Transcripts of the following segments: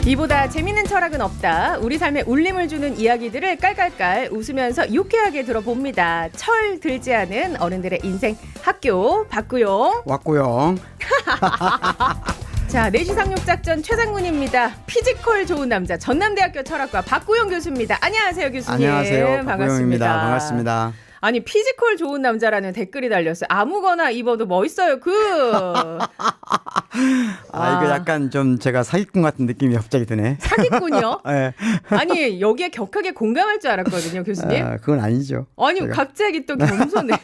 이보다 재밌는 철학은 없다. 우리 삶에 울림을 주는 이야기들을 깔깔깔 웃으면서 유쾌하게 들어봅니다. 철 들지 않은 어른들의 인생 학교 박구용. 왔고요. 자, 내시상륙작전 최장군입니다. 피지컬 좋은 남자 전남대학교 철학과 박구용 교수입니다. 안녕하세요, 교수님. 안녕하세요. 박구용입니다. 반갑습니다. 아니, 피지컬 좋은 남자라는 댓글이 달렸어요. 아무거나 입어도 멋있어요. 이거 약간 좀 제가 사기꾼 같은 느낌이 갑자기 드네. 사기꾼이요? 네. 아니, 여기에 격하게 공감할 줄 알았거든요, 교수님. 그건 아니죠. 아니, 제가. 갑자기 또 겸손해.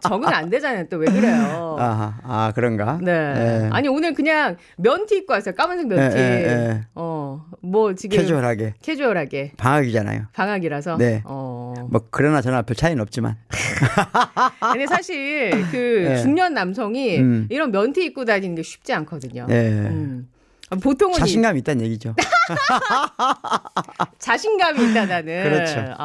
적응 안 되잖아요. 또 왜 그래요? 그런가? 네. 네. 아니, 오늘 그냥 면티 입고 왔어요. 까만색 면티. 네. 뭐 지금 캐주얼하게. 방학이잖아요. 방학이라서. 네. 뭐 그러나 저나 별 차이는 없지만. 근데 사실 네. 중년 남성이 이런 면티 입고 다니는 게 쉽지 않거든요. 네. 보통은 자신감이 있다는 얘기죠. 자신감이 있다 나는. 그렇죠.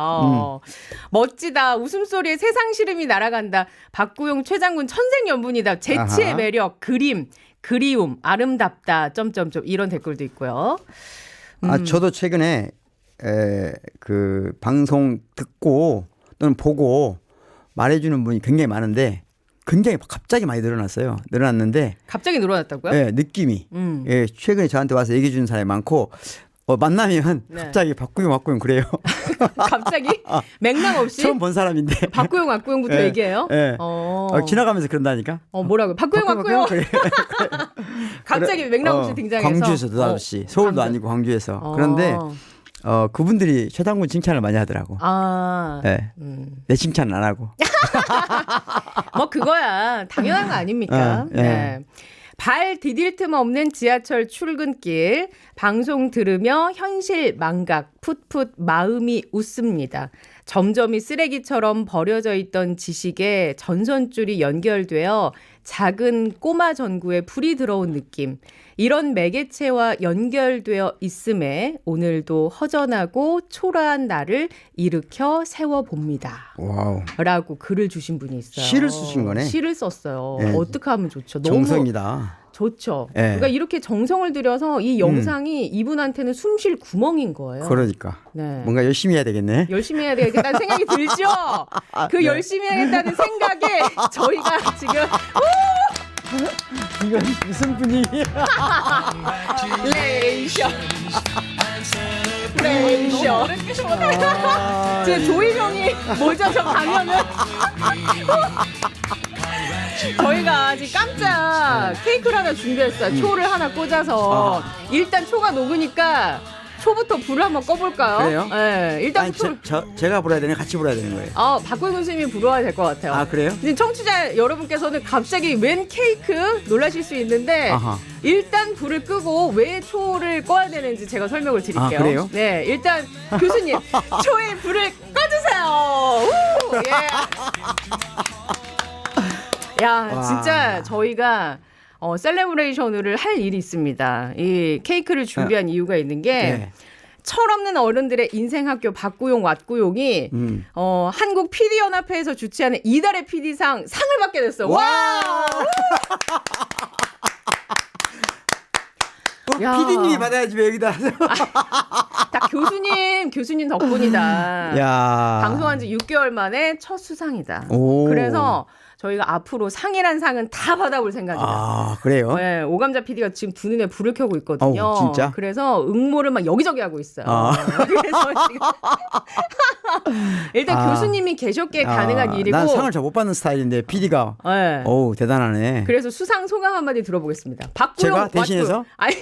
멋지다. 웃음소리에 세상 시름이 날아간다. 박구용 최장군 천생연분이다. 재치의 매력, 그리움, 아름답다. 점점점 이런 댓글도 있고요. 저도 최근에 그 방송 듣고 또는 보고 말해주는 분이 굉장히 많은데 굉장히 갑자기 많이 늘어났는데 갑자기 늘어났다고요? 네, 느낌이. 예, 최근에 저한테 와서 얘기해 주는 사람이 많고 만나면 네. 갑자기 박구용 그래요. 갑자기? 맥락 없이? 처음 본 사람인데. 박구용부터 네. 얘기해요? 네. 지나가면서 그런다니까. 뭐라고요? 박구용. 그래. 갑자기 맥락 없이 등장해서. 광주에서 느닷없이. 서울도 아니고 광주에서. 그런데 그분들이 최장군 칭찬을 많이 하더라고. 네. 내 칭찬은 안 하고. 뭐 그거야 당연한 거 아닙니까? 네. 발 디딜 틈 없는 지하철 출근길 방송 들으며 현실 망각 풋풋 마음이 웃습니다. 점점이 쓰레기처럼 버려져 있던 지식에 전선줄이 연결되어 작은 꼬마 전구에 불이 들어온 느낌. 이런 매개체와 연결되어 있음에 오늘도 허전하고 초라한 나를 일으켜 세워봅니다. 와우. 라고 글을 주신 분이 있어요. 시를 쓰신 거네. 시를 썼어요. 네. 어떻게 하면 좋죠? 정성이다. 좋죠. 네. 그러니까 이렇게 정성을 들여서 이 영상이 이분한테는 숨쉴 구멍인 거예요. 그러니까. 네. 뭔가 열심히 해야 되겠네. 열심히 해야 되겠다는 생각이 들죠? 네. 열심히 해야겠다는 생각에 저희가 지금 이건 무슨 분위기야? 레이셔. 지금 조이 형이 뭐죠? 저 가면은 저희가 지금 깜짝 케이크를 하나 준비했어요. 초를 하나 꽂아서 일단 초가 녹으니까 초부터 불을 한번 꺼볼까요? 그래요? 네, 일단 제가 불어야 되네, 같이 불어야 되는 거예요. 박구영 교수님이 불어야 될 것 같아요. 그래요? 지금 청취자 여러분께서는 갑자기 웬 케이크 놀라실 수 있는데 일단 불을 끄고 왜 초를 꺼야 되는지 제가 설명을 드릴게요. 그래요? 네, 일단 교수님 초에 불을 꺼주세요. 우! 예. 야, 진짜 저희가 셀레브레이션을 할 일이 있습니다. 이 케이크를 준비한 이유가 있는 게 철없는 어른들의 인생학교 박구용 왓구용이 한국 PD연합회에서 주최하는 이달의 PD상 상을 받게 됐어요. 와! PD님이 받아야지 왜 여기다. 다 교수님 덕분이다. 야. 방송한 지 6개월 만에 첫 수상이다. 오. 그래서 저희가 앞으로 상이란 상은 다 받아볼 생각이다. 그래요? 네, 오감자 PD가 지금 두 눈에 불을 켜고 있거든요. 진짜? 그래서 응모를 막 여기저기 하고 있어요. 그래서 지금 일단 교수님이 계셨기에 가능한 일이고. 난 상을 잘 못 받는 스타일인데 PD가 오 대단하네. 그래서 수상 소감 한마디 들어보겠습니다. 박구용 제가 대신해서? 아니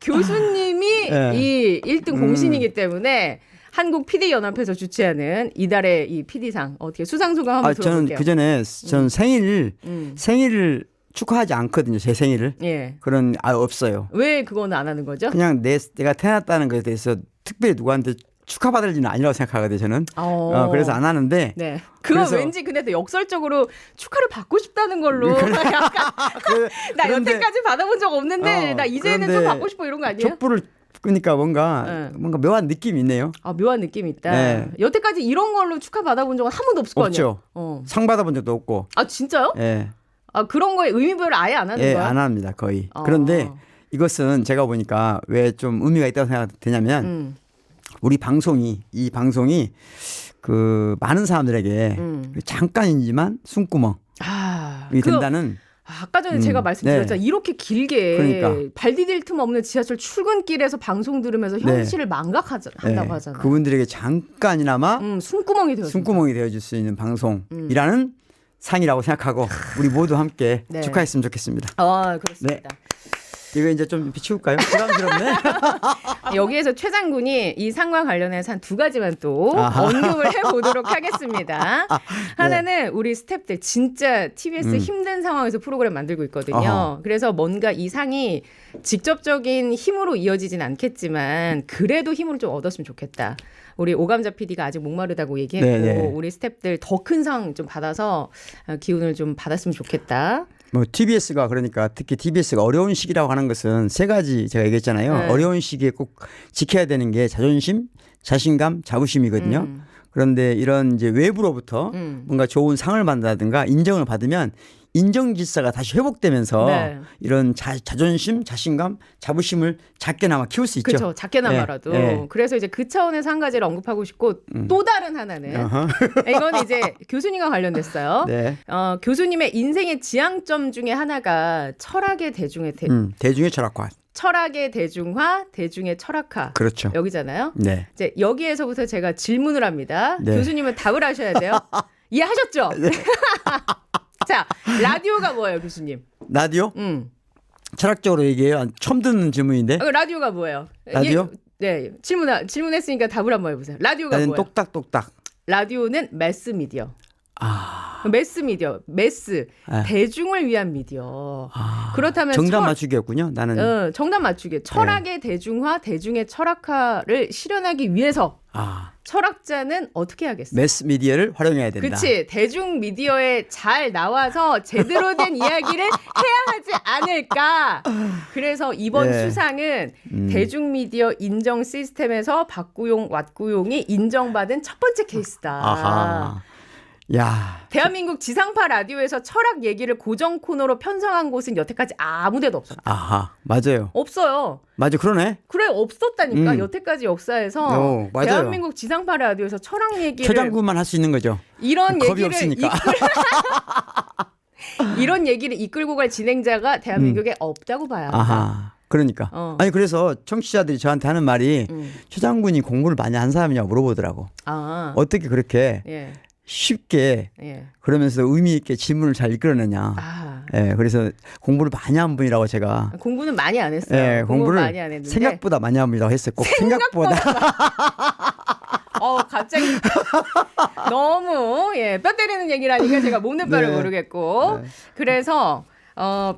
교수님이 이 1등 공신이기 때문에 한국 PD연합회에서 주최하는 이달의 이 PD상 어떻게 수상 소감 한번 들어볼게요. 저는 그전에 전 생일을 축하하지 않거든요. 제 생일을. 그런 없어요. 왜 그건 안 하는 거죠? 그냥 내가 태어났다는 것에 대해서 특별히 누구한테 축하받을 일은 아니라고 생각하거든요. 저는. 그래서 안 하는데. 네. 그건 왠지 근데 또 역설적으로 축하를 받고 싶다는 걸로 약간 나 여태까지 받아본 적 없는데 나 이제는 좀 받고 싶어 이런 거 아니에요? 촛불을 그러니까 뭔가 묘한 느낌이 있네요. 묘한 느낌이 있다. 네. 여태까지 이런 걸로 축하 받아본 적은 한 번도 없을 거 아니에요? 없죠. 상 받아본 적도 없고. 진짜요? 예. 그런 거에 의미부여를 아예 안 하는 거예요? 안 합니다. 거의. 그런데 이것은 제가 보니까 왜 좀 의미가 있다고 생각되냐면 우리 이 방송이 그 많은 사람들에게 잠깐이지만 숨구멍이 된다는. 아까 전에 제가 말씀드렸잖아요. 네. 이렇게 길게 그러니까. 발 디딜 틈 없는 지하철 출근길에서 방송 들으면서 현실을 망각한다고 하잖아요. 그분들에게 잠깐이나마 숨구멍이 되어줄 수 있는 방송이라는 상이라고 생각하고 우리 모두 함께 축하했으면 좋겠습니다. 그렇습니다. 네. 이거 이제 좀 비추울까요? 부담스럽네. 여기에서 최 장군이 이 상과 관련해서 한 두 가지만 또 언급을 해보도록 하겠습니다. 하나는 우리 스태프들 진짜 TBS 힘든 상황에서 프로그램 만들고 있거든요. 그래서 뭔가 이 상이 직접적인 힘으로 이어지진 않겠지만 그래도 힘을 좀 얻었으면 좋겠다. 우리 오감자 PD가 아직 목마르다고 얘기했고 우리 스태프들 더 큰 상 좀 받아서 기운을 좀 받았으면 좋겠다. 뭐 TBS가 그러니까 특히 TBS가 어려운 시기라고 하는 것은 세 가지 제가 얘기했잖아요. 어려운 시기에 꼭 지켜야 되는 게 자존심, 자신감, 자부심이거든요. 그런데 이런 이제 외부로부터 뭔가 좋은 상을 받는다든가 인정을 받으면 인정질서가 다시 회복되면서 이런 자존심, 자신감, 자부심을 작게나마 키울 수 있죠. 그렇죠. 작게나마라도. 그래서 이제 그 차원에서 한 가지를 언급하고 싶고 또 다른 하나는 이건 이제 교수님과 관련됐어요. 교수님의 인생의 지향점 중에 하나가 철학의 대중의 대중의 철학화. 철학의 대중화, 대중의 철학화. 그렇죠. 여기잖아요. 이제 여기에서부터 제가 질문을 합니다. 교수님은 답을 하셔야 돼요. 이해하셨죠? 자, 라디오가 뭐예요, 교수님? 라디오? 철학적으로 얘기해요. 처음 듣는 질문인데. 라디오가 뭐예요? 라디오? 질문했으니까 답을 한번 해보세요. 라디오가 뭐예요? 똑딱똑딱. 라디오는 매스 미디어. 매스 미디어, 대중을 위한 미디어. 그렇다면 정답 맞추기였군요. 나는 정답 맞추기. 철학의 대중화, 대중의 철학화를 실현하기 위해서 철학자는 어떻게 하겠어요? 매스 미디어를 활용해야 된다. 그렇지. 대중 미디어에 잘 나와서 제대로 된 이야기를 해야 하지 않을까. 그래서 이번 수상은 대중 미디어 인정 시스템에서 박구용, 왓구용이 인정받은 첫 번째 케이스다. 야, 대한민국 지상파 라디오에서 철학 얘기를 고정 코너로 편성한 곳은 여태까지 아무 데도 없었다. 맞아요. 없어요. 맞아, 그러네. 그래, 없었다니까. 여태까지 역사에서 대한민국 지상파 라디오에서 철학 얘기를 최장군만 할 수 있는 거죠. 이런 겁이 얘기를 없으니까. 이런 얘기를 이끌고 갈 진행자가 대한민국에 없다고 봐야 한다. 그러니까. 아니 그래서 청취자들이 저한테 하는 말이 최 장군이 공부를 많이 한 사람이냐고 물어보더라고. 어떻게 그렇게 쉽게 그러면서 의미 있게 질문을 잘 이끌어내냐. 그래서 공부를 많이 한 분이라고 제가. 공부는 많이 안 했어요. 공부를 많이 안 했는데 생각보다 많이 한 분이라고 했어요. 꼭 생각보다. 갑자기 너무 뼈 때리는 얘기라니까 제가 먹는 바를 모르겠고. 그래서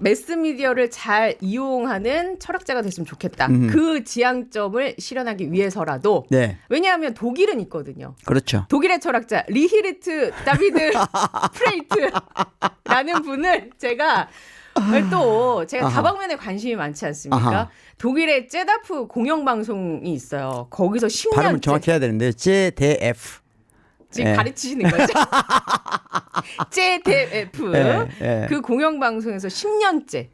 매스미디어를 잘 이용하는 철학자가 됐으면 좋겠다. 그 지향점을 실현하기 위해서라도. 왜냐하면 독일은 있거든요. 그렇죠. 독일의 철학자 리히르트 다비드 프레이트라는 분을 제가 다방면에 관심이 많지 않습니까? 독일의 제다프 공영방송이 있어요. 거기서 10년째. 발음을 정확히 해야 되는데 제데프. 지금 가르치시는 거죠? 제데프. 그 공영방송에서 10년째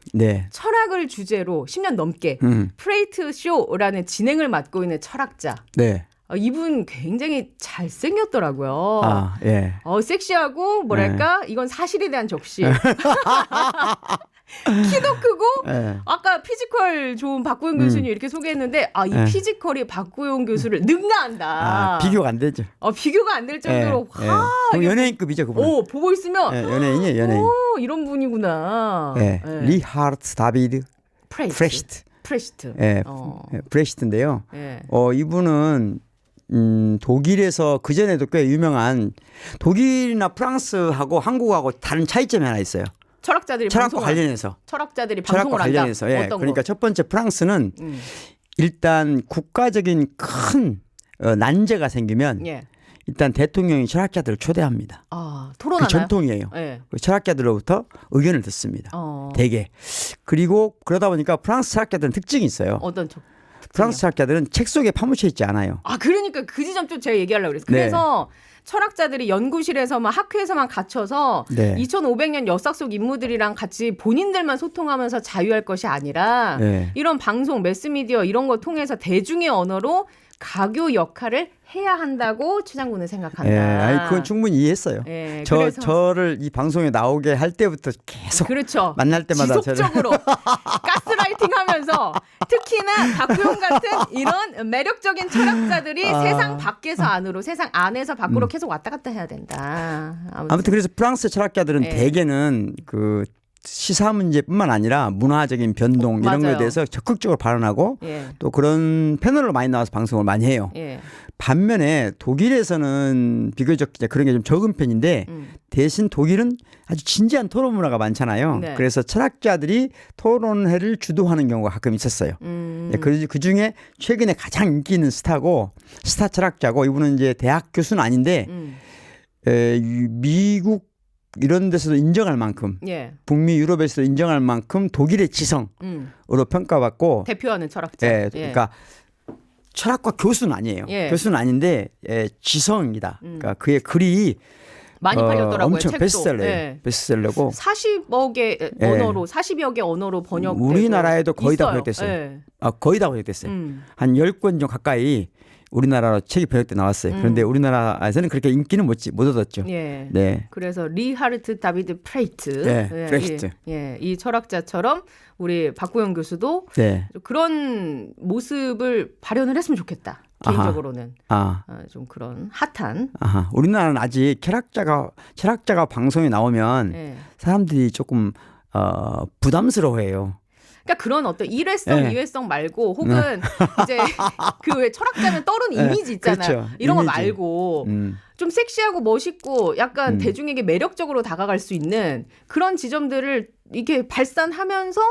철학을 주제로 10년 넘게 프레이트 쇼라는 진행을 맡고 있는 철학자. 이분 굉장히 잘생겼더라고요. 섹시하고 뭐랄까 이건 사실에 대한 적시. 키도 크고 아까 피지컬 좋은 박구용 교수님 이렇게 소개했는데 이 피지컬이 박구용 교수를 능가한다. 비교가 안 되죠. 비교가 안 될 정도로 연예인급이죠, 그분. 보고 있으면 연예인이에요, 연예인. 이런 분이구나. 리하르트 다비드 프레시트. 프레시트인데요. 이분은 독일에서 그전에도 꽤 유명한 독일이나 프랑스하고 한국하고 다른 차이점이 하나 있어요. 철학과 관련해서. 철학자들이 방송을 한다. 그러니까 첫 번째 프랑스는 일단 국가적인 큰 난제가 생기면 일단 대통령이 철학자들을 초대합니다. 토론하나요? 그 전통이에요. 그 철학자들로부터 의견을 듣습니다. 대개. 그리고 그러다 보니까 프랑스 철학자들은 특징이 있어요. 어떤 프랑스 철학자들은 책 속에 파묻혀 있지 않아요. 그러니까 그 지점 좀 제가 얘기하려고 그랬어요. 그래서 철학자들이 연구실에서만 학회에서만 갇혀서 네. 2500년 역사 속 인물들이랑 같이 본인들만 소통하면서 자유할 것이 아니라 네. 이런 방송, 매스미디어 이런 거 통해서 대중의 언어로 가교 역할을 해야 한다고 최장군은 생각한다. 예, 아니 그건 충분히 이해했어요. 예, 그래서 저를 이 방송에 나오게 할 때부터 계속 그렇죠. 만날 때마다 지속적으로 가스라이팅하면서 특히나 박구용 같은 이런 매력적인 철학자들이 세상 밖에서 안으로, 세상 안에서 밖으로 계속 왔다 갔다 해야 된다. 아무튼 그래서 프랑스 철학자들은 예. 대개는 그 시사 문제뿐만 아니라 문화적인 변동 이런 맞아요. 거에 대해서 적극적으로 발언하고 예. 또 그런 패널로 많이 나와서 방송을 많이 해요. 예. 반면에 독일에서는 비교적 이제 그런 게 좀 적은 편인데 대신 독일은 아주 진지한 토론 문화가 많잖아요. 네. 그래서 철학자들이 토론회를 주도하는 경우가 가끔 있었어요. 예, 그 중에 최근에 가장 인기 있는 스타고 스타 철학자고 이분은 이제 대학 교수는 아닌데 미국 이런 데서도 인정할 만큼 예. 북미 유럽에서도 인정할 만큼 독일의 지성으로 평가받고 대표하는 철학자. 예, 그러니까 철학과 교수는 아니에요. 예. 교수는 아닌데 지성이다. 그러니까 그의 글이 많이 팔렸더라고요. 엄청 책도. 베스트셀러예요. 예. 베스트셀러고 40여 개 언어로 40여 개 언어로 번역되고 우리나라에도 거의 다 있어요. 번역됐어요. 예. 거의 다 번역됐어요. 한 10권 정도 가까이 우리나라로 책이 번역돼 나왔어요. 그런데 우리나라에서는 그렇게 인기는 못 얻었죠. 예. 네. 그래서 리하르트 다비드 프레이트, 네, 프레이트. 이 철학자처럼 우리 박구영 교수도 네. 그런 모습을 발현을 했으면 좋겠다. 아하. 개인적으로는 좀 그런 핫한. 우리나라는 아직 철학자가 방송에 나오면 예. 사람들이 조금 부담스러워해요. 그러니까 그런 어떤 일회성, 네. 이회성 말고 혹은 이제 그 왜 철학자면 떠오르는 이미지 있잖아요. 그렇죠. 이런 이미지. 거 말고 좀 섹시하고 멋있고 약간 대중에게 매력적으로 다가갈 수 있는 그런 지점들을 이렇게 발산하면서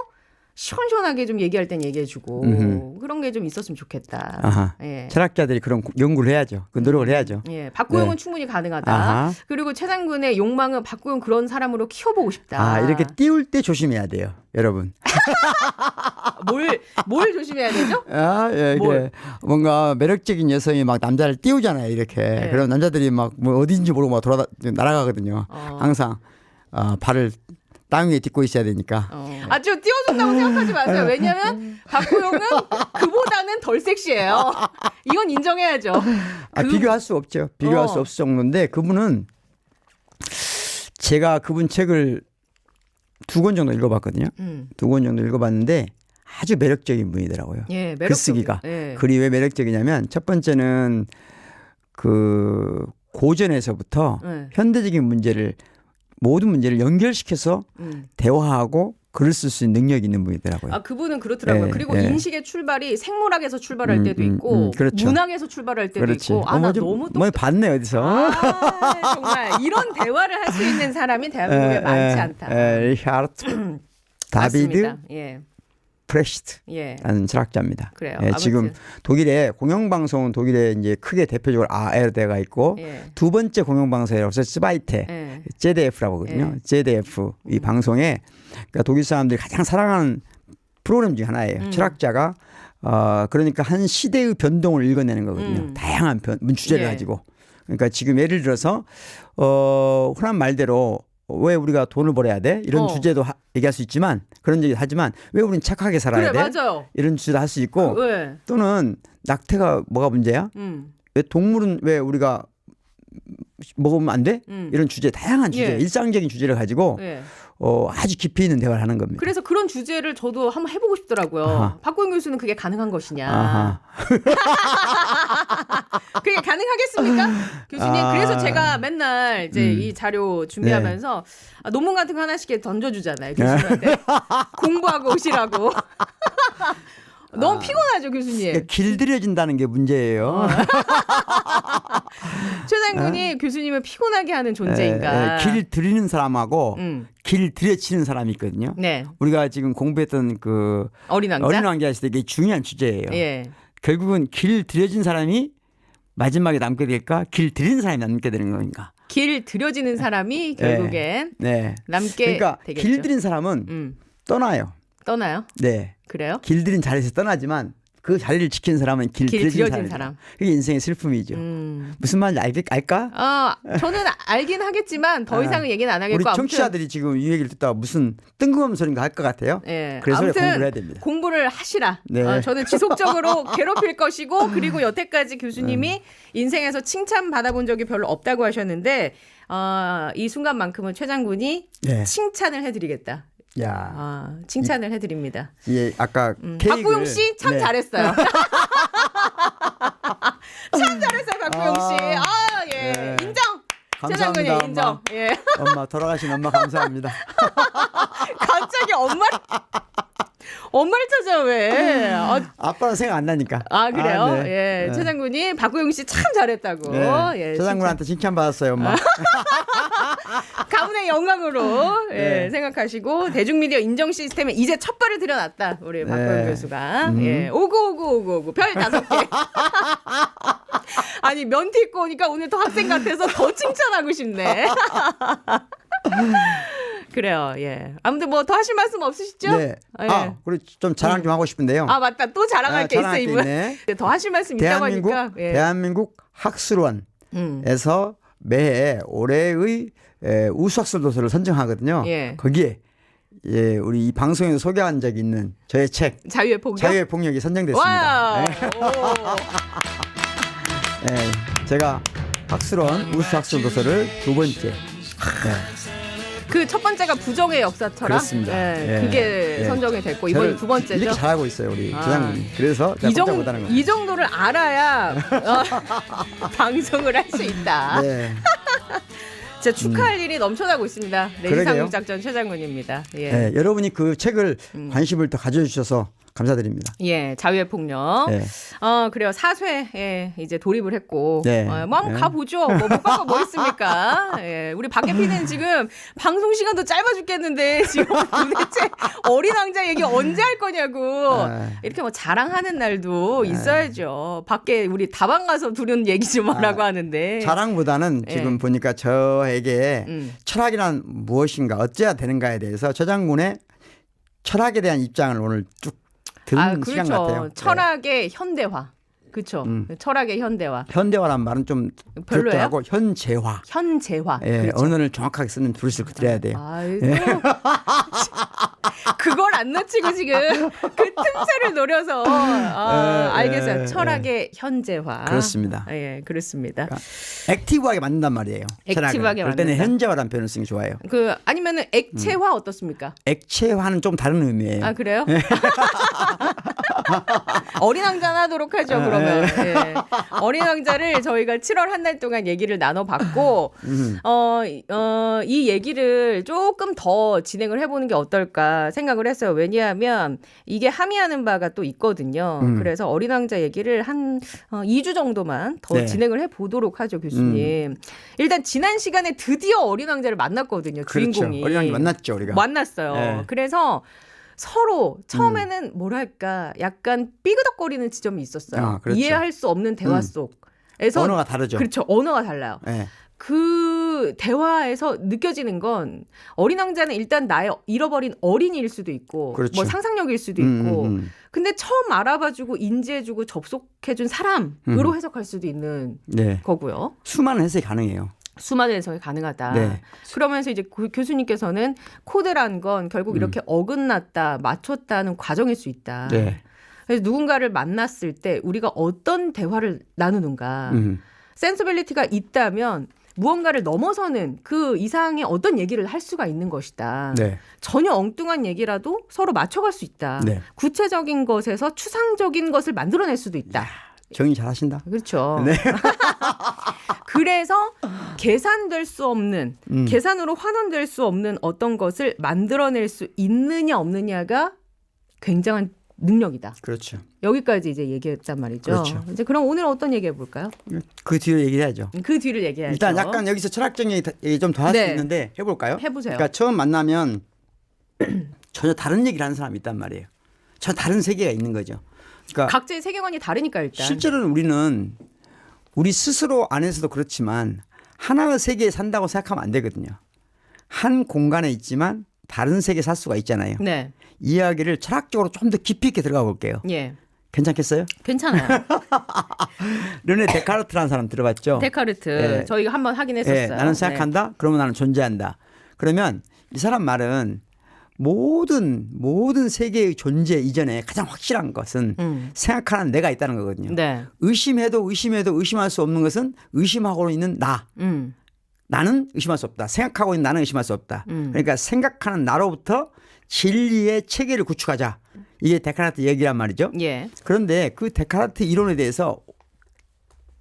시원시원하게 좀 얘기할 땐 얘기해주고 그런 게 좀 있었으면 좋겠다. 아하. 예. 철학자들이 그런 연구를 해야죠. 그 노력을 해야죠. 예, 박구용은 네. 충분히 가능하다. 아하. 그리고 최장군의 욕망은 박구용 그런 사람으로 키워보고 싶다. 이렇게 띄울 때 조심해야 돼요, 여러분. 뭘 조심해야 되죠? 예, 이게 뭔가 매력적인 여성이 막 남자를 띄우잖아요, 이렇게. 네. 그럼 남자들이 막 뭐 어딘지 모르고 막 날아가거든요. 항상 발을 땅 위에 딛고 있어야 되니까. 아주 띄워준다고 생각하지 마세요. 왜냐하면 박구용은 그보다는 덜 섹시해요. 이건 인정해야죠. 비교할 수 없죠. 비교할 수 없을 정도인데 그분은 제가 그분 책을 2권 정도 읽어봤거든요. 2권 정도 읽어봤는데 아주 매력적인 분이더라고요. 예, 매력적이에요. 글쓰기가. 예. 글이 왜 매력적이냐면 첫 번째는 그 고전에서부터 현대적인 모든 문제를 연결시켜서 대화하고 글을 쓸 수 있는 능력이 있는 분이더라고요. 그분은 그렇더라고요. 예, 그리고 예. 인식의 출발이 생물학에서 출발할 때도 있고 그렇죠. 문학에서 출발할 때도 그렇지. 있고 나 너무 뭐 봤네 어디서. 정말 이런 대화를 할 수 있는 사람이 대한민국에 많지 않다. 리하르트 다비드 맞습니다. 예. 프레히트라는 철학자입니다. 그래요. 예, 지금 아무튼. 독일의 공영방송은 독일에 이제 크게 대표적으로 ARD가 있고 예. 두 번째 공영방송이라고 해서 스바이테 예. ZDF라고 하거든요. ZDF 이 방송에 그러니까 독일 사람들이 가장 사랑하는 프로그램 중에 하나예요. 철학자가 그러니까 한 시대의 변동을 읽어내는 거거든요. 다양한 주제를 예. 가지고. 그러니까 지금 예를 들어서 흔한 말대로 왜 우리가 돈을 벌어야 돼? 이런 주제도 얘기할 수 있지만 그런 얘기 하지만 왜 우리는 착하게 살아야 그래, 돼? 맞아요. 이런 주제도 할 수 있고 예. 또는 낙태가 뭐가 문제야? 왜 동물은 왜 우리가 먹으면 안 돼? 이런 주제 다양한 주제 예. 일상적인 주제를 가지고 예. 아주 깊이 있는 대화를 하는 겁니다. 그래서 그런 주제를 저도 한번 해보고 싶더라고요. 아하. 박구영 교수는 그게 가능한 것이냐. 아하. 그게 가능하겠습니까? 교수님. 그래서 제가 맨날 이제 이 자료 준비하면서 논문 같은 거 하나씩 던져주잖아요. 교수님한테. 공부하고 오시라고. 너무 피곤하죠, 교수님. 길들여진다는 게 문제예요. 최장군이 교수님을 피곤하게 하는 존재인가. 길 들이는 사람하고 길 들여치는 사람이 있거든요. 네. 우리가 지금 공부했던 그 어린 왕자. 어린 왕자 했을 때 이게 중요한 주제예요. 예. 결국은 길 들여진 사람이 마지막에 남게 될까? 길 들이는 사람이 남게 되는 건가? 길 들여지는 사람이 결국엔 남게 그러니까 되겠죠. 길 들인 사람은 떠나요. 떠나요? 네. 그래요? 길 들인 자리에서 떠나지만 그 자리를 지킨 사람은 길 들여진 사람. 그게 인생의 슬픔이죠. 무슨 말인지 알까? 저는 알긴 하겠지만 더 이상은 얘기는 안 하겠고. 우리 청취자들이 지금 이 얘기를 듣다가 무슨 뜬금없는 소리인가 할 것 같아요. 네. 그래서 아무튼 공부를 해야 됩니다. 공부를 하시라. 네. 저는 지속적으로 괴롭힐 것이고 그리고 여태까지 교수님이 인생에서 칭찬 받아본 적이 별로 없다고 하셨는데 이 순간만큼은 최 장군이 네. 칭찬을 해드리겠다. 야, 칭찬을 해드립니다. 예, 아까 케이크를 박구용 씨 참 네. 잘했어요. 참 잘했어요, 박구용 씨. 예, 네. 인정. 최 장군이 감사합니다, 인정. 엄마. 예. 엄마 돌아가신 엄마 감사합니다. 갑자기 엄마를 찾아 왜? 아빠는 생각 안 나니까. 그래요? 네. 예, 네. 최 장군이 박구용 씨 참 잘했다고. 네. 예, 최 장군한테 칭찬 받았어요, 엄마. 가문의 영광으로 네. 생각하시고 대중미디어 인정 시스템에 이제 첫 발을 들여놨다 우리 박구영 교수가. 예, 오고 별 5개. 아니 면티 입고 오니까 오늘 더 학생 같아서 더 칭찬하고 싶네. 그래요. 예. 아무튼 뭐 더 하실 말씀 없으시죠? 네. 예. 그리고 좀 자랑 좀 하고 싶은데요. 맞다. 또 자랑할 게 있어 자랑할 게 이분. 있네. 더 하실 말씀 있다고 하니까. 예. 대한민국 학술원에서 매해 올해의 우수학술 도서를 선정하거든요. 예. 거기에 우리 이 방송에서 소개한 적이 있는 저의 책 자유의 폭력. 자유의 폭력이 선정됐습니다. 와. 제가 학술원 우수학술 도서를 2번째. 그 첫 번째가 부정의 역사 철학. 그렇습니다. 그게 선정이 됐고 이번이 2번째죠. 이렇게 잘하고 있어요 우리 조장님. 그래서 이 정도를 알아야 방송을 할 수 있다. 네. 진짜 축하할 일이 넘쳐나고 있습니다. 그러게요. 이상육 작전 최 장군입니다. 예. 네, 여러분이 그 책을 관심을 더 가져주셔서 감사드립니다. 예, 자유의 폭력. 네. 그래요. 4쇄에 이제 돌입을 했고, 네. 뭐 한번 가보죠. 뭐 못 가고 뭐 있습니까? 예, 우리 박 PD는 지금 방송 시간도 짧아 죽겠는데 지금 도대체 어린 왕자 얘기 언제 할 거냐고 이렇게 뭐 자랑하는 날도 있어야죠. 밖에 우리 다방 가서 두는 얘기 좀 하라고 하는데. 자랑보다는 지금 보니까 저에게 철학이란 무엇인가 어째야 되는가에 대해서 최 장군의 철학에 대한 입장을 오늘 쭉 듣는 시간 같아요. 철학의 현대화. 그렇죠. 철학의 현대화. 현대화란 말은 좀 별로예요? 하고 현재화. 현재화. 예, 그렇죠. 언어를 정확하게 쓰는 두루씩 드려야 돼요. 아이고. 그걸 안 놓치고 지금 그 틈새를 노려서 알겠어요. 철학의 현재화. 그렇습니다. 예, 그렇습니다. 그러니까 액티브하게 만든단 말이에요. 액티브하게 그럴 때는 만든다. 현재화라는 표현을 쓰는 게 좋아요. 아니면은 액체화 어떻습니까? 액체화는 좀 다른 의미예요. 그래요? 어린 왕자 하도록 하죠. 그러면 예. 어린 왕자를 저희가 7월 한 달 동안 얘기를 나눠봤고 이 얘기를 조금 더 진행을 해보는 게 어떨까 생각을 했어요. 왜냐하면 이게 함의하는 바가 또 있거든요. 그래서 어린 왕자 얘기를 한 2주 정도만 더 진행을 해보도록 하죠, 교수님. 일단 지난 시간에 드디어 어린 왕자를 만났거든요. 주인공이. 그렇죠. 어린 왕자 만났죠, 우리가. 만났어요. 네. 그래서 서로 처음에는 뭐랄까 약간 삐그덕거리는 지점이 있었어요. 그렇죠. 이해할 수 없는 대화 속에서 언어가 다르죠. 그렇죠. 언어가 달라요. 네. 그 대화에서 느껴지는 건 어린 왕자는 일단 나의 잃어버린 어린이일 수도 있고 그렇죠. 뭐 상상력일 수도 있고 근데 처음 알아봐주고 인지해주고 접속해준 사람으로 해석할 수도 있는 거고요. 수많은 해석이 가능해요. 수많은 해석이 가능하다. 네. 그러면서 이제 교수님께서는 코드란 건 결국 이렇게 어긋났다, 맞췄다는 과정일 수 있다. 네. 그래서 누군가를 만났을 때 우리가 어떤 대화를 나누는가. 센서빌리티가 있다면 무언가를 넘어서는 그 이상의 어떤 얘기를 할 수가 있는 것이다. 네. 전혀 엉뚱한 얘기라도 서로 맞춰갈 수 있다. 네. 구체적인 것에서 추상적인 것을 만들어낼 수도 있다. 정의 잘하신다. 그렇죠. 네. 그래서 계산될 수 없는, 계산으로 환원될 수 없는 어떤 것을 만들어낼 수 있느냐 없느냐가 굉장한 능력이다. 그렇죠. 여기까지 이제 얘기했단 말이죠. 그렇죠. 이제 그럼 오늘 어떤 얘기 해볼까요? 그 뒤로 얘기해야죠. 그 뒤를 얘기해야죠. 일단 약간 여기서 철학적인 얘기 좀 더 할 수 있는데 해볼까요? 해보세요. 그러니까 처음 만나면 전혀 다른 얘기를 하는 사람이 있단 말이에요. 전혀 다른 세계가 있는 거죠. 그러니까 각자의 세계관이 다르니까 일단. 실제로는 우리는 우리 스스로 안에서도 그렇지만 하나의 세계에 산다고 생각하면 안 되거든요. 한 공간에 있지만 다른 세계에 살 수가 있잖아요. 네. 이야기를 철학적으로 좀 더 깊이 있게 들어가 볼게요. 예. 괜찮겠어요? 괜찮아요. 르네 데카르트라는 사람 들어봤죠? 데카르트. 네. 저희가 한번 하긴 했었어요. 네, 나는 생각한다. 그러면 나는 존재한다. 그러면 이 사람 말은 모든 세계의 존재 이전에 가장 확실한 것은 생각하는 내가 있다는 거거든요. 네. 의심해도 의심할 수 없는 것은 의심하고 있는 나. 나는 의심할 수 없다. 생각하고 있는 나는 의심할 수 없다. 그러니까 생각하는 나로부터 진리의 체계를 구축하자. 이게 데카르트 얘기란 말이죠. 예. 그런데 그 데카르트 이론에 대해서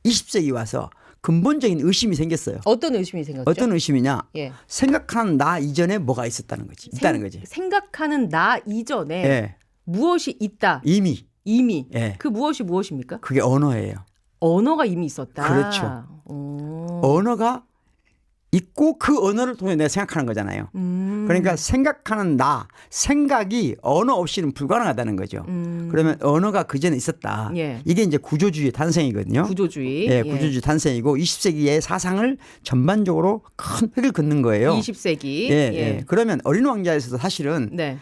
20세기 와서 근본적인 의심이 생겼어요. 어떤 의심이 생겼죠? 어떤 의심이냐? 예. 생각하는 나 이전에 뭐가 있었다는 거지. 있다는 거지. 생각하는 나 이전에 예. 무엇이 있다. 이미. 예. 그 무엇이 무엇입니까? 그게 언어예요. 언어가 이미 있었다. 그렇죠. 언어가 있고 그 언어를 통해 내가 생각하는 거잖아요. 그러니까 생각하는 나, 생각이 언어 없이는 불가능하다는 거죠. 그러면 언어가 그 전에 있었다. 예. 이게 이제 구조주의의 탄생이거든요. 구조주의. 예, 구조주의 탄생이고 20세기의 사상을 전반적으로 큰 획을 긋는 거예요. 20세기. 예. 그러면 어린 왕자에서도 사실은 네.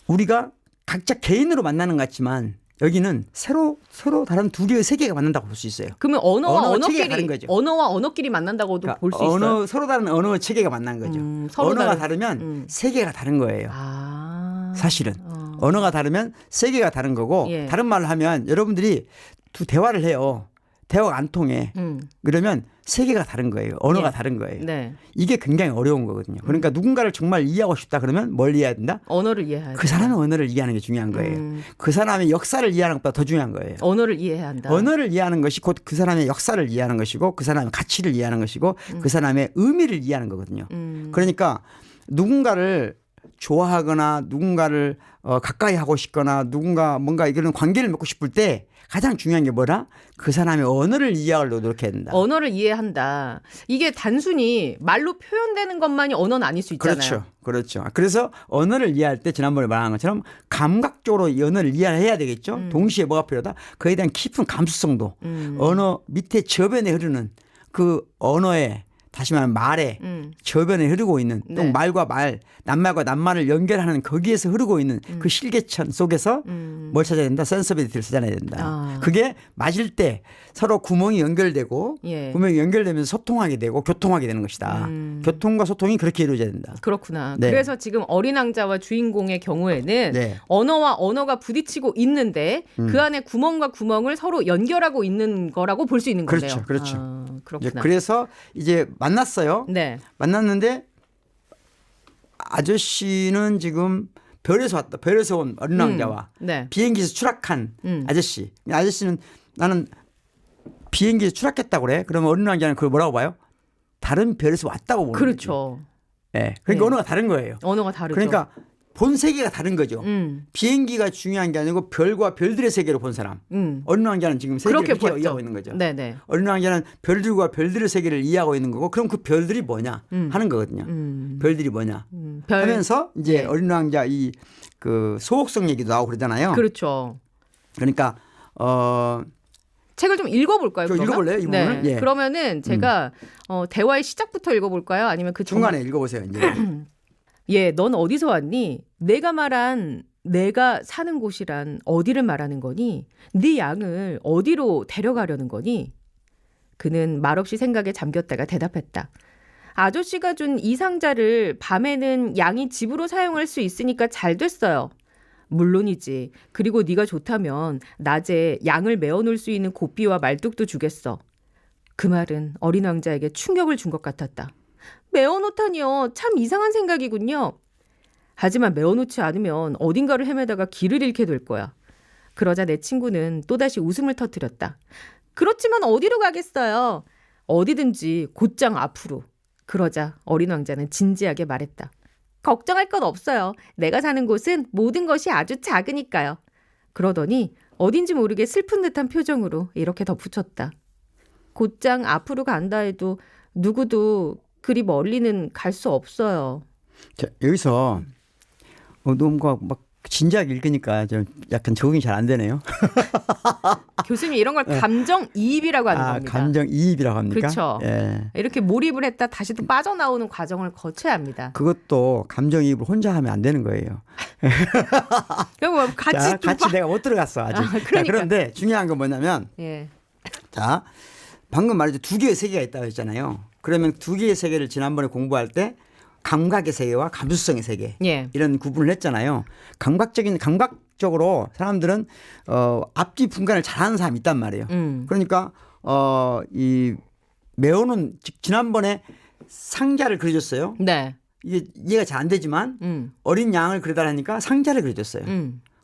우리가 각자 개인으로 만나는 것 같지만 여기는 서로 다른 두 개의 세계가 만난다고 볼 수 있어요. 그러면 언어와 언어와 언어끼리 만난다고도 그러니까 볼 수 있어요. 서로 다른 언어 체계가 만난 거죠. 언어가 다르면 세계가 다른 거예요. 사실은 언어가 다르면 세계가 다른 거고 예. 다른 말을 하면 여러분들이 두 대화를 해요. 대화가 안 통해. 그러면 세계가 다른 거예요. 언어가 예. 다른 거예요. 네. 이게 굉장히 어려운 거거든요. 그러니까 누군가를 정말 이해하고 싶다 그러면 뭘 이해해야 된다? 언어를 이해해야 그 사람의 언어를 이해하는 게 중요한 거예요. 그 사람의 역사를 이해하는 것보다 더 중요한 거예요. 언어를 이해해야 한다. 언어를 이해하는 것이 곧 그 사람의 역사를 이해하는 것이고 그 사람의 가치를 이해하는 것이고 그 사람의 의미를 이해하는 거거든요. 그러니까 누군가를 좋아하거나 누군가를 가까이 하고 싶거나 누군가 뭔가 이런 관계를 맺고 싶을 때 가장 중요한 게 뭐라? 그 사람의 언어를 이해하려고 노력해야 된다. 언어를 이해한다. 이게 단순히 말로 표현되는 것만이 언어는 아닐 수 있잖아요. 그렇죠. 그래서 언어를 이해할 때 지난번에 말한 것처럼 감각적으로 이 언어를 이해해야 되겠죠. 동시에 뭐가 필요하다? 그에 대한 깊은 감수성도 언어 밑에 저변에 흐르는 그 언어의 다시 말하면 말에 저변에 흐르고 있는 또 네. 말과 말, 낱말과 낱말을 연결하는 거기에서 흐르고 있는 그 실개천 속에서 뭘 찾아야 된다? 센서빌리티를 찾아내야 된다. 그게 맞을 때 서로 구멍이 연결되고 예. 구멍이 연결되면서 소통하게 되고 교통하게 되는 것이다. 교통과 소통이 그렇게 이루어져야 된다. 그렇구나. 네. 그래서 지금 어린 왕자와 주인공의 경우에는 네. 언어와 언어가 부딪히고 있는데 그 안에 구멍과 구멍을 서로 연결하고 있는 거라고 볼 수 있는 거네요. 그렇죠. 아, 이제 그렇구나. 그래서 이제 만났어요. 네. 만났는데 아저씨는 지금 별에서 왔다. 별에서 온 어린 왕자와 네. 비행기에서 추락한 아저씨. 아저씨는 나는 비행기에서 추락했다고 그래. 그러면 어린 왕자는 그걸 뭐라고 봐요? 다른 별에서 왔다고 보는 거죠. 그렇죠. 네. 그러니까 네. 언어가 다른 거예요. 언어가 다르죠. 그러니까 본 세계가 다른 거죠. 비행기가 중요한 게 아니고 별과 별들의 세계로 본 사람. 어린 왕자는 지금 세계를 그렇게 그렇게 봤죠. 이해하고 있는 거죠. 네네. 어린 왕자는 별들과 별들의 세계를 이해하고 있는 거고 그럼 그 별들이 뭐냐 하는 거거든요. 별들이 뭐냐 하면서 이제 네. 어린 왕자 이 그 소옥성 얘기도 나오고 그러잖아요. 그렇죠. 그러니까 책을 좀 읽어볼까요? 좀 그러면? 읽어볼래요? 이 부분을? 네. 예. 그러면은 제가 대화의 시작부터 읽어볼까요? 아니면 그 중간에 읽어보세요. 이제. 예, 넌 어디서 왔니? 내가 말한 내가 사는 곳이란 어디를 말하는 거니? 네 양을 어디로 데려가려는 거니? 그는 말없이 생각에 잠겼다가 대답했다. 아저씨가 준 이 상자를 밤에는 양이 집으로 사용할 수 있으니까 잘 됐어요. 물론이지. 그리고 네가 좋다면 낮에 양을 메어놓을 수 있는 고삐와 말뚝도 주겠어. 그 말은 어린 왕자에게 충격을 준 것 같았다. 메어놓다니요. 참 이상한 생각이군요. 하지만 메어놓지 않으면 어딘가를 헤매다가 길을 잃게 될 거야. 그러자 내 친구는 또다시 웃음을 터뜨렸다. 그렇지만 어디로 가겠어요? 어디든지 곧장 앞으로. 그러자 어린 왕자는 진지하게 말했다. 걱정할 건 없어요. 내가 사는 곳은 모든 것이 아주 작으니까요. 그러더니 어딘지 모르게 슬픈 듯한 표정으로 이렇게 덧붙였다. 곧장 앞으로 간다 해도 누구도 그리 멀리는 갈 수 없어요. 자, 여기서 너무 막 진작 읽으니까 좀 약간 적응이 잘 안 되네요. 교수님 이런 걸 감정이입이라고 하는 겁니다. 감정이입이라고 합니까? 그렇죠. 예. 이렇게 몰입을 했다 다시 또 빠져나오는 과정을 거쳐야 합니다. 그것도 감정이입을 혼자 하면 안 되는 거예요. 그럼 뭐 같이 같이 내가 못 들어갔어 아직. 그러니까. 자, 그런데 중요한 건 뭐냐면 예. 자 방금 말했죠. 두 개의 세계가 있다고 했잖아요. 그러면 두 개의 세계를 지난번에 공부할 때 감각의 세계와 감수성의 세계 예. 이런 구분을 했잖아요. 감각적으로 사람들은 앞뒤 분간을 잘하는 사람이 있단 말이에요. 그러니까 이 매우는 지난번에 상자를 그려줬어요. 네. 이게 이해가 잘 안 되지만 어린 양을 그려달라니까 상자를 그려줬어요.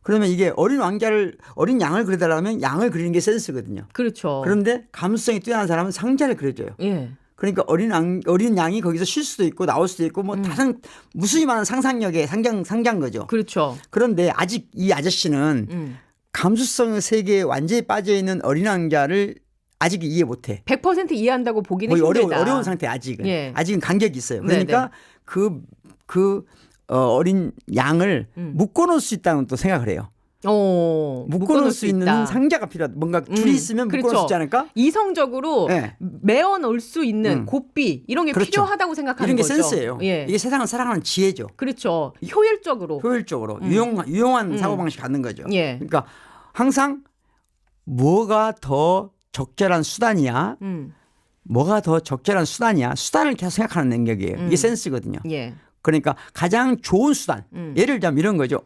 그러면 이게 어린 양을 그려달라면 양을 그리는 게 센스거든요. 그렇죠. 그런데 감수성이 뛰어난 사람은 상자를 그려줘요. 예. 그러니까 어린 양이 거기서 쉴 수도 있고 나올 수도 있고 뭐 다른 무수히 많은 상상력의 상자인 거죠. 그렇죠. 그런데 아직 이 아저씨는 감수성의 세계에 완전히 빠져 있는 어린 왕자를 아직 이해 못해. 100% 이해한다고 보기는 거의 힘들다. 어려운 상태 아직은. 예. 아직은 간격이 있어요. 그러니까 그 어린 양을 묶어놓을 수 있다는 또 생각을 해요. 묶어놓을 수 있는 있다. 상자가 필요하다. 뭔가 줄이 있으면 그렇죠. 묶어놓을 수 있지 않을까? 이성적으로 네. 메어 놓을 수 있는 고삐 이런 게 그렇죠. 필요하다고 생각하는 이런 게 거죠. 센스예요. 예. 이게 세상을 살아가는 지혜죠. 그렇죠. 효율적으로. 유용한 사고방식 갖는 거죠. 예. 그러니까 항상 뭐가 더 적절한 수단이야. 뭐가 더 적절한 수단이야. 수단을 계속 생각하는 능력이에요. 이게 센스거든요. 예. 그러니까 가장 좋은 수단. 예를 들자면 이런 거죠.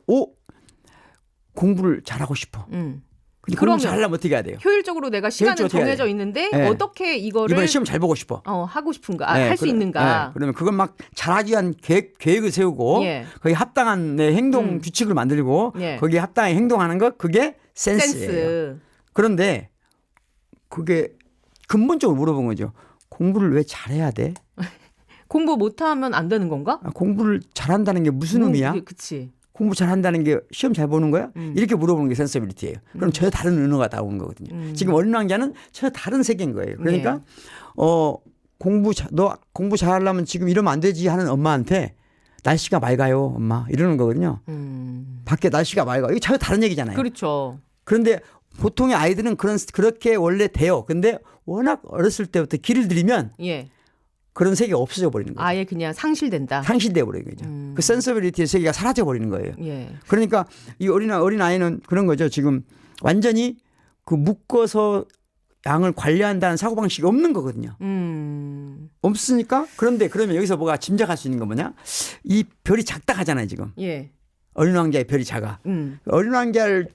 공부를 잘하고 싶어. 근데 공부 잘하려면 어떻게 해야 돼요? 효율적으로 내가 시간은 효율적으로 정해져 있는데 네. 어떻게 이거를 이번에 시험 잘 보고 싶어. 하고 싶은가? 네, 할 수 있는가? 네, 그러면 그건 막 잘하기 위한 계획을 세우고 예. 거기에 합당한 내 행동 규칙을 만들고 예. 거기에 합당하게 행동하는 것 그게 센스예요. 센스. 그런데 그게 근본적으로 물어본 거죠. 공부를 왜 잘해야 돼? 공부 못하면 안 되는 건가? 공부를 잘한다는 게 무슨 의미야? 그치. 공부 잘한다는 게 시험 잘 보는 거야? 이렇게 물어보는 게 센서빌리티예요. 그럼 전혀 다른 은어가 나오는 거거든요. 지금 어린 왕자는 전혀 다른 세계인 거예요. 그러니까 너 공부 잘하려면 지금 이러면 안 되지 하는 엄마한테 날씨가 맑아요, 엄마 이러는 거거든요. 밖에 날씨가 맑아. 이게 전혀 다른 얘기잖아요. 그렇죠. 그런데 보통의 아이들은 그렇게 원래 돼요. 근데 워낙 어렸을 때부터 길을 들이면 예. 그런 세계가 없어져 버리는 거죠. 아예 그냥 상실된다. 상실돼 버리는 거죠. 그 센서빌리티의 세계가 사라져 버리는 거예요. 예. 그러니까 이 어린 아이는 그런 거죠. 지금 완전히 그 묶어서 양을 관리한다는 사고방식이 없는 거거든요. 없으니까 그런데 그러면 여기서 뭐가 짐작할 수 있는 건 뭐냐? 이 별이 작다 하잖아요 지금. 예. 어린 왕자의 별이 작아. 어린 왕자의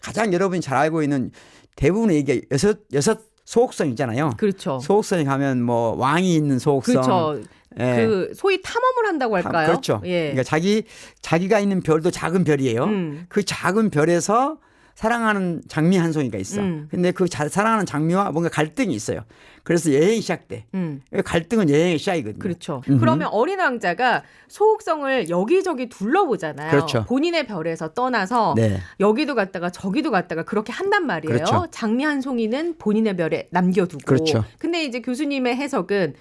가장 여러분이 잘 알고 있는 대부분의 얘기가 여섯 소옥성 있잖아요. 그렇죠. 소옥성에 가면 뭐 왕이 있는 소옥성. 그렇죠. 예. 그 소위 탐험을 한다고 할까요? 그렇죠. 예. 그러니까 자기가 있는 별도 작은 별이에요. 그 작은 별에서 사랑하는 장미 한 송이가 있어. 근데 그 사랑하는 장미와 뭔가 갈등이 있어요. 그래서 여행이 시작돼. 갈등은 여행의 시작이거든요. 그렇죠. 그러면 어린 왕자가 소옥성을 여기저기 둘러보잖아요. 그렇죠. 본인의 별에서 떠나서 네. 여기도 갔다가 저기도 갔다가 그렇게 한단 말이에요. 그렇죠. 장미 한 송이는 본인의 별에 남겨두고. 그렇죠. 근데 이제 교수님의 해석은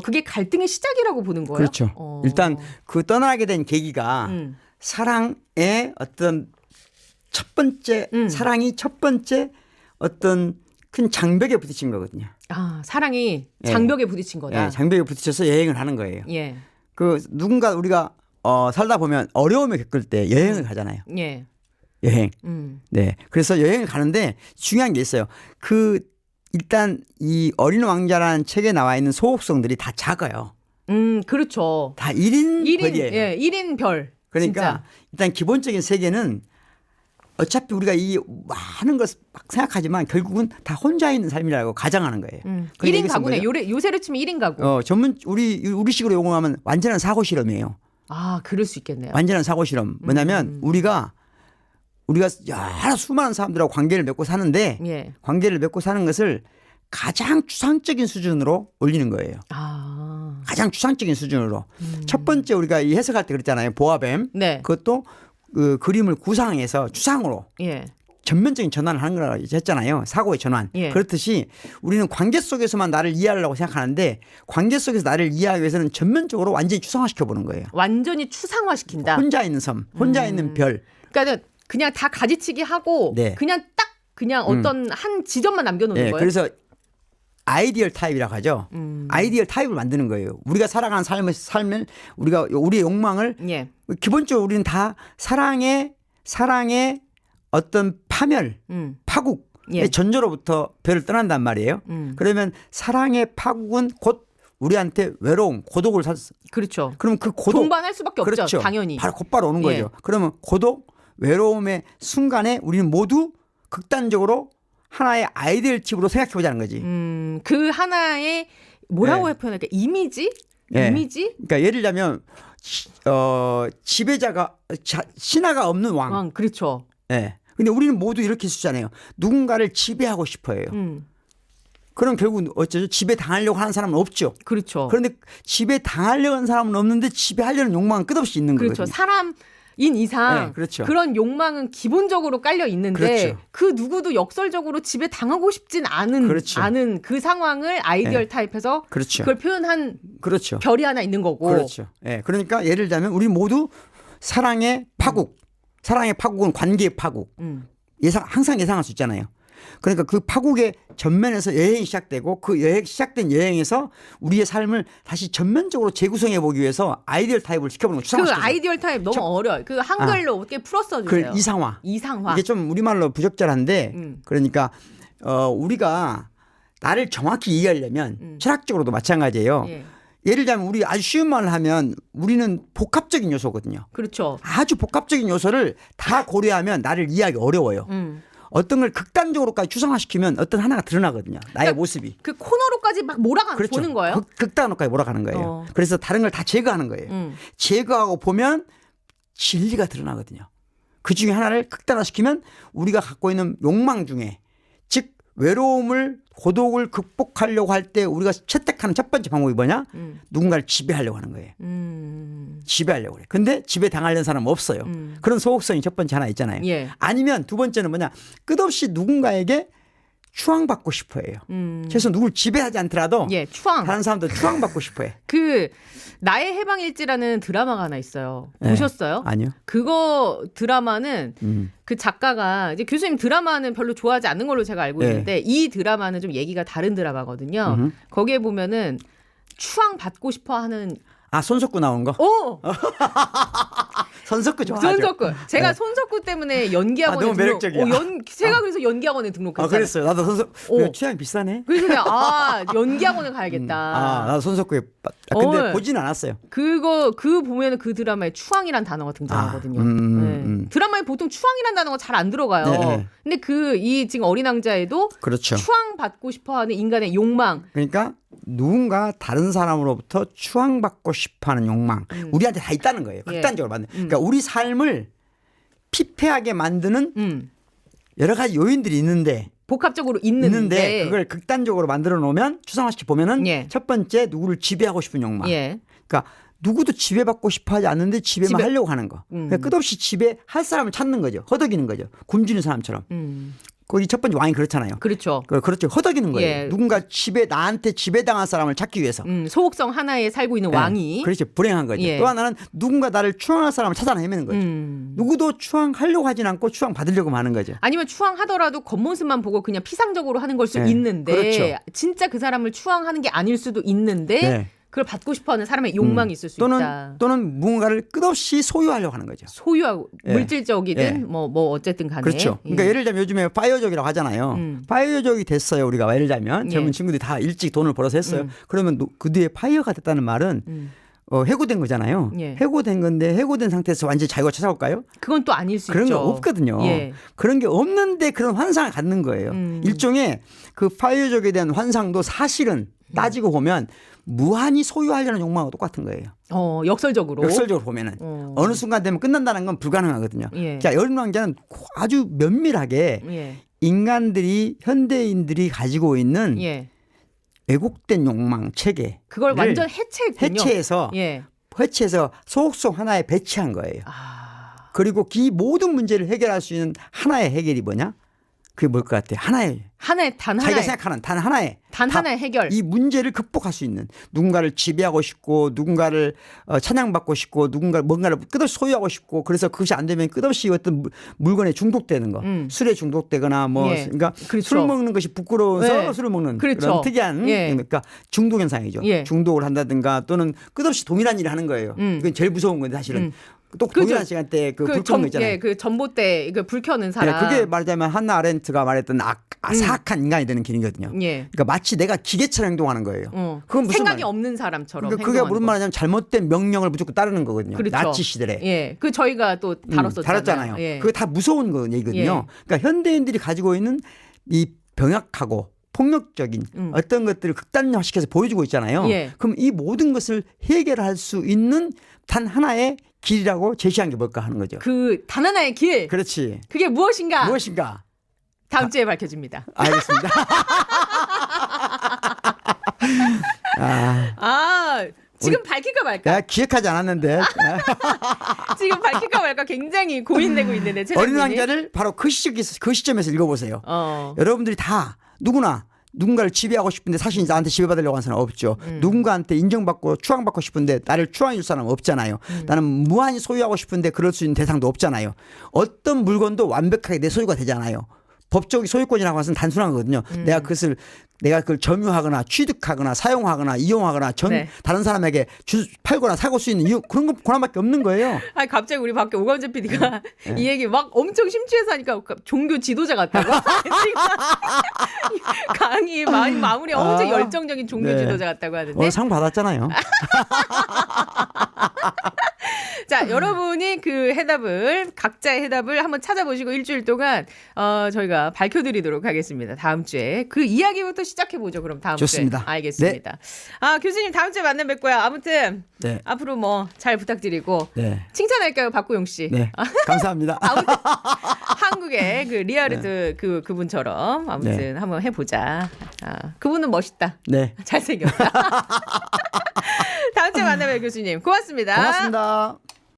그게 갈등의 시작이라고 보는 거예요. 그렇죠. 일단 그 떠나게 된 계기가 사랑의 어떤 첫 번째 사랑이 첫 번째 어떤 큰 장벽에 부딪힌 거거든요. 아, 사랑이 장벽에 부딪힌 거다. 예, 장벽에 부딪혀서 여행을 하는 거예요. 예. 그 누군가 우리가 살다 보면 어려움을 겪을 때 여행을 가잖아요. 예. 여행. 네. 그래서 여행을 가는데 중요한 게 있어요. 일단 이 어린 왕자라는 책에 나와 있는 소옥성들이 다 작아요. 그렇죠. 다 1인 별이에요. 예, 1인 별. 그러니까 진짜. 일단 기본적인 세계는 어차피 우리가 이 많은 것을 막 생각하지만 결국은 다 혼자 있는 삶이라고 가정하는 거예요. 1인 가구네. 요새로 치면 1인 가구. 우리식으로 용어하면 완전한 사고 실험이에요. 아, 그럴 수 있겠네요. 완전한 사고 실험. 뭐냐면 우리가 여러 수많은 사람들하고 관계를 맺고 사는데 예. 관계를 맺고 사는 것을 가장 추상적인 수준으로 올리는 거예요. 아. 가장 추상적인 수준으로. 첫 번째 우리가 이 해석할 때 그랬잖아요. 보아뱀. 네. 그것도 그 그림을 구상해서 추상으로 예. 전면적인 전환을 하는 거라고 했잖아요. 사고의 전환. 예. 그렇듯이 우리는 관계 속에서만 나를 이해하려고 생각하는데 관계 속에서 나를 이해하기 위해서는 전면적으로 완전히 추상화시켜 보는 거예요. 완전히 추상화시킨다. 혼자 있는 섬, 혼자 있는 별. 그러니까 그냥 다 가지치기 하고 네. 그냥 딱 그냥 어떤 한 지점만 남겨놓는 네, 거예요. 그래서 아이디얼 타입이라고 하죠. 아이디얼 타입을 만드는 거예요. 우리가 살아가는 삶을 우리가 우리의 욕망을 예. 기본적으로 우리는 다 사랑의 어떤 파멸, 파국의 예. 전조로부터 별을 떠난단 말이에요. 그러면 사랑의 파국은 곧 우리한테 외로움, 고독을 그렇죠. 그럼 그 고독 동반할 수밖에 없죠. 그렇죠. 당연히. 바로 곧바로 오는 예. 거죠. 그러면 고독, 외로움의 순간에 우리는 모두 극단적으로 하나의 아이디얼 팁으로 생각해 보자는 거지. 그 하나의 뭐라고 네. 표현할까? 이미지? 네. 이미지? 그러니까 예를 들자면 지배자가 신하가 없는 왕. 그렇죠. 예. 근데 우리는 모두 이렇게 쓰잖아요. 누군가를 지배하고 싶어해요. 그럼 결국은 어쩌죠? 지배 당하려고 하는 사람은 없죠. 그렇죠. 그런데 지배 당하려고 하는 사람은 없는데 지배하려는 욕망은 끝없이 있는 거거든요. 그렇죠. 사람인 이상 네, 그렇죠. 그런 욕망은 기본적으로 깔려 있는데 그렇죠. 그 누구도 역설적으로 지배 당하고 싶진 않은 그렇죠. 그 상황을 아이디얼 네. 타입에서 그렇죠. 그걸 표현한 그렇죠. 별이 하나 있는 거고. 그렇죠. 예. 그러니까 예를 들자면 우리 모두 사랑의 파국. 사랑의 파국은 관계의 파국. 항상 예상할 수 있잖아요. 그러니까 그 파국의 전면에서 여행이 시작되고 그 시작된 여행에서 우리의 삶을 다시 전면적으로 재구성해 보기 위해서 아이디얼 타입을 시켜보는 거 그 추상화시켜서. 아이디얼 타입 너무 어려워요. 그 한글로 어떻게 풀었어 주세요. 그 이상화. 이상화. 이게 좀 우리말로 부적절한데 그러니까 우리가 나를 정확히 이해하려면 철학적으로도 마찬가지예요. 예. 예를 들자면 우리 아주 쉬운 말을 하면 우리는 복합적인 요소거든요. 그렇죠. 아주 복합적인 요소를 다 고려하면 나를 이해하기 어려워요. 어떤 걸 극단적으로까지 추상화시키면 어떤 하나가 드러나거든요. 나의 그러니까 모습이. 그 코너로까지 막 몰아가는 그렇죠. 보는 거예요. 극단으로까지 몰아가는 거예요. 그래서 다른 걸 다 제거하는 거예요. 제거하고 보면 진리가 드러나거든요. 그 중에 하나를 극단화시키면 우리가 갖고 있는 욕망 중에 즉 외로움을 고독을 극복하려고 할 때 우리가 채택하는 첫 번째 방법이 뭐냐? 누군가를 지배하려고 하는 거예요. 지배하려고 그래. 근데 지배 당하려는 사람은 없어요. 그런 소극성이 첫 번째 하나 있잖아요. 예. 아니면 두 번째는 뭐냐? 끝없이 누군가에게 추앙받고 싶어해요. 그래서 누굴 지배하지 않더라도 예, 추앙. 다른 사람들 추앙받고 싶어해. 그 나의 해방일지라는 드라마가 하나 있어요. 네. 보셨어요? 아니요. 그거 드라마는 그 작가가 이제 교수님 드라마는 별로 좋아하지 않는 걸로 제가 알고 네. 있는데 이 드라마는 좀 얘기가 다른 드라마거든요. 거기에 보면은 추앙 받고 싶어하는 손석구 나온 거? 손석구 좋아하죠. 손석구. 제가 손석구 때문에 연기학원에 너무 매력적이야. 제가 그래서 연기학원에 등록했어요. 그랬어요. 나도 손석구 취향이 비싸네. 그래서 내가 연기학원에 가야겠다. 나도 손석구에 근데 어. 보진 않았어요. 그 보면은 그 드라마에 추앙이란 단어가 등장하거든요. 네. 드라마에 보통 추앙이란 단어가 잘 안 들어가요. 네. 근데 이 지금 어린 왕자에도 그렇죠. 추앙 받고 싶어하는 인간의 욕망. 그러니까 누군가 다른 사람으로부터 추앙받고 싶어하는 욕망 우리한테 다 있다는 거예요. 예. 극단적으로 만든. 그러니까 우리 삶을 피폐하게 만드는 여러 가지 요인들이 있는데 복합적으로 있는데 그걸 극단적으로 만들어 놓으면 추상화시켜 보면은 예. 첫 번째 누구를 지배하고 싶은 욕망. 예. 그러니까 누구도 지배받고 싶어하지 않는데 지배만 하려고 하는 거. 그러니까 끝없이 지배할 사람을 찾는 거죠. 허덕이는 거죠. 굶주린 사람처럼. 거기 첫 번째 왕이 그렇잖아요. 그렇죠. 그렇죠. 허덕이는 거예요. 예. 누군가 나한테 지배당한 사람을 찾기 위해서. 소극성 하나에 살고 있는 예. 왕이. 그렇죠. 불행한 거죠. 예. 또 하나는 누군가 나를 추앙할 사람을 찾아 헤매는 거죠. 누구도 추앙하려고 하진 않고 추앙받으려고 하는 거죠. 아니면 추앙하더라도 겉모습만 보고 그냥 피상적으로 하는 걸 수 네. 있는데 그렇죠. 진짜 그 사람을 추앙하는 게 아닐 수도 있는데 네. 그걸 받고 싶어하는 사람의 욕망이 있을 수 있다. 또는 무언가를 끝없이 소유하려고 하는 거죠. 소유하고 예. 물질적이든 예. 뭐 어쨌든 간에. 그렇죠. 그러니까 예를 들자면 요즘에 파이어족이라고 하잖아요. 파이어족이 됐어요. 우리가 예를 들자면 젊은 예. 친구들이 다 일찍 돈을 벌어서 했어요. 그러면 그 뒤에 파이어가 됐다는 말은 해고된 거잖아요. 예. 해고된 건데 해고된 상태에서 완전히 자유가 찾아올까요? 그건 또 아닐 수 그런 있죠. 거 없거든요. 예. 그런 게 없는데 그런 환상을 갖는 거예요. 일종의 그 파이어족에 대한 환상도 사실은 따지고 보면 무한히 소유하려는 욕망하고 똑같은 거예요. 역설적으로. 역설적으로 보면은 어느 순간 되면 끝난다는 건 불가능하거든요. 예. 자, 어린 왕자는 아주 면밀하게 예. 인간들이 현대인들이 가지고 있는 예. 왜곡된 욕망 체계 그걸 완전 해체했군요. 예. 해체해서 소속성 하나에 배치한 거예요. 아. 그리고 이 모든 문제를 해결할 수 있는 하나의 해결이 뭐냐? 그게 뭘 것 같아? 하나의 단 자기가 하나의 생각하는 단 하나의 단 답, 하나의 해결. 이 문제를 극복할 수 있는 누군가를 지배하고 싶고 누군가를 찬양받고 싶고 누군가 뭔가를 끝없이 소유하고 싶고 그래서 그것이 안 되면 끝없이 어떤 물건에 중독되는 거 술에 중독되거나 뭐 예. 그러니까 그렇죠. 술 먹는 것이 부끄러워서 네. 술을 먹는 그렇죠. 그런 특이한 예. 그러니까 중독 현상이죠. 예. 중독을 한다든가 또는 끝없이 동일한 일을 하는 거예요. 이건 제일 무서운 건데 사실은 또 동일한 시간대에 그 불 켜는 거 있잖아요. 예, 그 전봇대 불 켜는 사람. 네, 그게 말하자면 한나 아렌트가 말했던 사악한 인간이 되는 기능이거든요. 예. 그러니까 마치 내가 기계처럼 행동하는 거예요. 그건 무슨 생각이 말이에요? 없는 사람처럼. 그러니까 그게 무슨 말이냐면 잘못된 명령을 무조건 따르는 거거든요. 그렇죠. 나치 시대에. 예, 그 저희가 또 다뤘잖아요. 예. 그게 다 무서운 얘기거든요. 그러니까 현대인들이 가지고 있는 이 병약하고 폭력적인 어떤 것들을 극단화시켜서 보여주고 있잖아요. 예. 그럼 이 모든 것을 해결할 수 있는 단 하나의 길이라고 제시한 게 뭘까 하는 거죠. 그 단 하나의 길. 그렇지. 그게 무엇인가? 무엇인가? 다음 주에 밝혀집니다. 알겠습니다. 지금 밝힐까 말까? 내가 기획하지 않았는데 지금 밝힐까 말까 굉장히 고민되고 있는데 어린 왕자를 바로 그 시점에서 읽어보세요. 여러분들이 다 누군가를 지배하고 싶은데 사실 나한테 지배받으려고 하는 사람 없죠. 누군가한테 인정받고 추앙받고 싶은데 나를 추앙해 줄 사람 없잖아요. 나는 무한히 소유하고 싶은데 그럴 수 있는 대상도 없잖아요. 어떤 물건도 완벽하게 내 소유가 되지 않아요. 법적인 소유권이라고 하는 단순한 거거든요. 내가 그걸 점유하거나 취득하거나 사용하거나 이용하거나 네. 다른 사람에게 팔거나 사고 수 있는 그런 권한밖에 없는 거예요. 아니 갑자기 우리 밖에 오감재 PD가 이 얘기 막 엄청 심취해서 하니까 종교 지도자 같다고. 강의 마무리 엄청 열정적인 종교 네. 지도자 같다고 하는데. 오늘 상 받았잖아요. 자, 여러분이 그 각자의 해답을 한번 찾아보시고 일주일 동안 저희가 밝혀드리도록 하겠습니다. 다음 주에 그 이야기부터 시작해보죠. 그럼 다음 좋습니다. 주에. 알겠습니다. 네. 교수님 다음 주에 만나 뵙고요. 아무튼 네. 앞으로 뭐 잘 부탁드리고 네. 칭찬할까요, 박구용 씨? 네. 감사합니다. 아무튼 한국의 그 리아르드 그분처럼 아무튼 한번 해보자. 그분은 멋있다. 네. 잘생겼다. 다음 주에 만나봐요, 교수님. 고맙습니다. 고맙습니다.